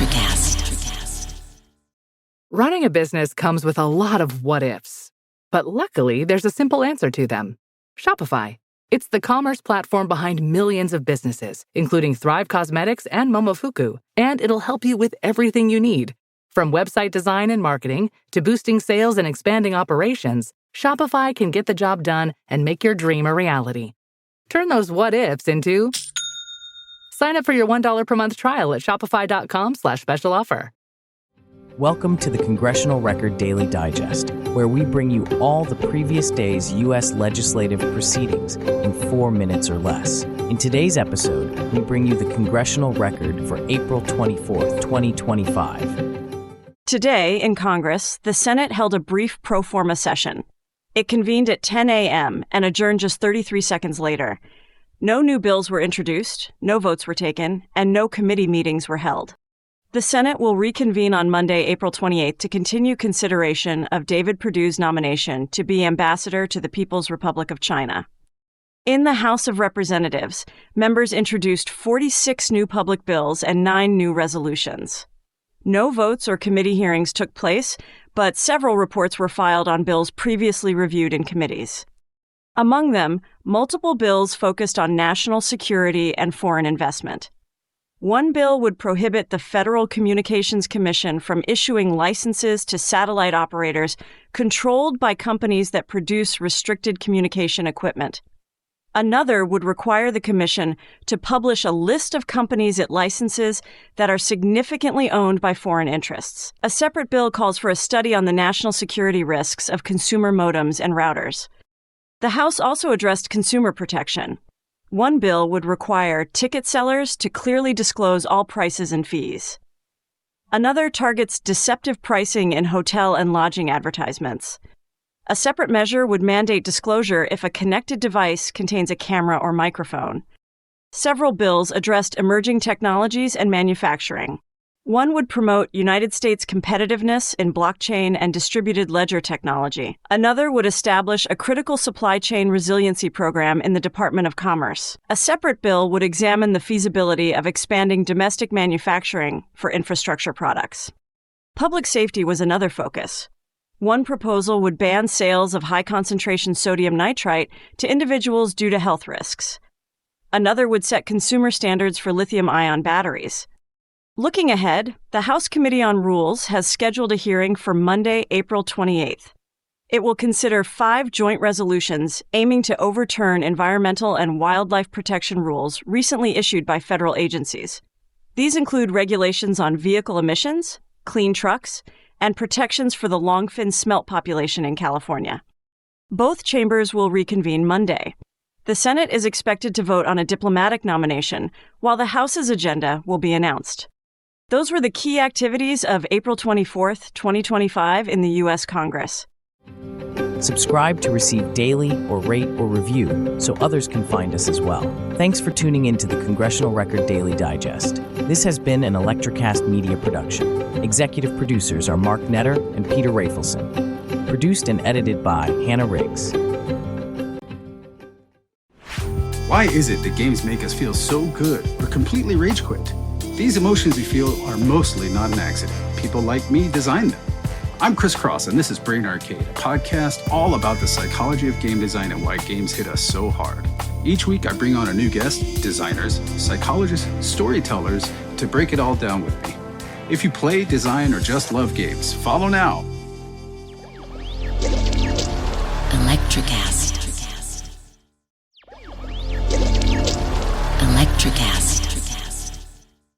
ElectraCast. Running a business comes with a lot of what-ifs. But luckily, there's a simple answer to them. Shopify. It's the commerce platform behind millions of businesses, including Thrive Cosmetics and Momofuku, and it'll help you with everything you need. From website design and marketing to boosting sales and expanding operations, Shopify can get the job done and make your dream a reality. Turn those what-ifs into... Sign up for your $1 per month trial at shopify.com/special offer. Welcome to the Congressional Record Daily Digest, where we bring you all the previous day's U.S. legislative proceedings in 4 minutes or less. In today's episode, we bring you the Congressional Record for April 24th, 2025. Today, in Congress, the Senate held a brief pro forma session. It convened at 10 a.m. and adjourned just 33 seconds later. No new bills were introduced, no votes were taken, and no committee meetings were held. The Senate will reconvene on Monday, April 28th, to continue consideration of David Perdue's nomination to be ambassador to the People's Republic of China. In the House of Representatives, members introduced 46 new public bills and 9 new resolutions. No votes or committee hearings took place, but several reports were filed on bills previously reviewed in committees. Among them, multiple bills focused on national security and foreign investment. One bill would prohibit the Federal Communications Commission from issuing licenses to satellite operators controlled by companies that produce restricted communication equipment. Another would require the Commission to publish a list of companies it licenses that are significantly owned by foreign interests. A separate bill calls for a study on the national security risks of consumer modems and routers. The House also addressed consumer protection. One bill would require ticket sellers to clearly disclose all prices and fees. Another targets deceptive pricing in hotel and lodging advertisements. A separate measure would mandate disclosure if a connected device contains a camera or microphone. Several bills addressed emerging technologies and manufacturing. One would promote United States competitiveness in blockchain and distributed ledger technology. Another would establish a critical supply chain resiliency program in the Department of Commerce. A separate bill would examine the feasibility of expanding domestic manufacturing for infrastructure products. Public safety was another focus. One proposal would ban sales of high-concentration sodium nitrite to individuals due to health risks. Another would set consumer standards for lithium-ion batteries. Looking ahead, the House Committee on Rules has scheduled a hearing for Monday, April 28th. It will consider 5 joint resolutions aiming to overturn environmental and wildlife protection rules recently issued by federal agencies. These include regulations on vehicle emissions, clean trucks, and protections for the longfin smelt population in California. Both chambers will reconvene Monday. The Senate is expected to vote on a diplomatic nomination, while the House's agenda will be announced. Those were the key activities of April 24th, 2025 in the U.S. Congress. Subscribe to receive daily or rate or review so others can find us as well. Thanks for tuning in to the Congressional Record Daily Digest. This has been an ElectraCast media production. Executive producers are Mark Netter and Peter Rafelson. Produced and edited by Hannah Riggs. Why is it that games make us feel so good or completely rage quit? These emotions we feel are mostly not an accident. People like me designed them. I'm Chris Cross, and this is Brain Arcade, a podcast all about the psychology of game design and why games hit us so hard. Each week, I bring on a new guest, designers, psychologists, storytellers, to break it all down with me. If you play, design, or just love games, follow now. ElectraCast. ElectraCast.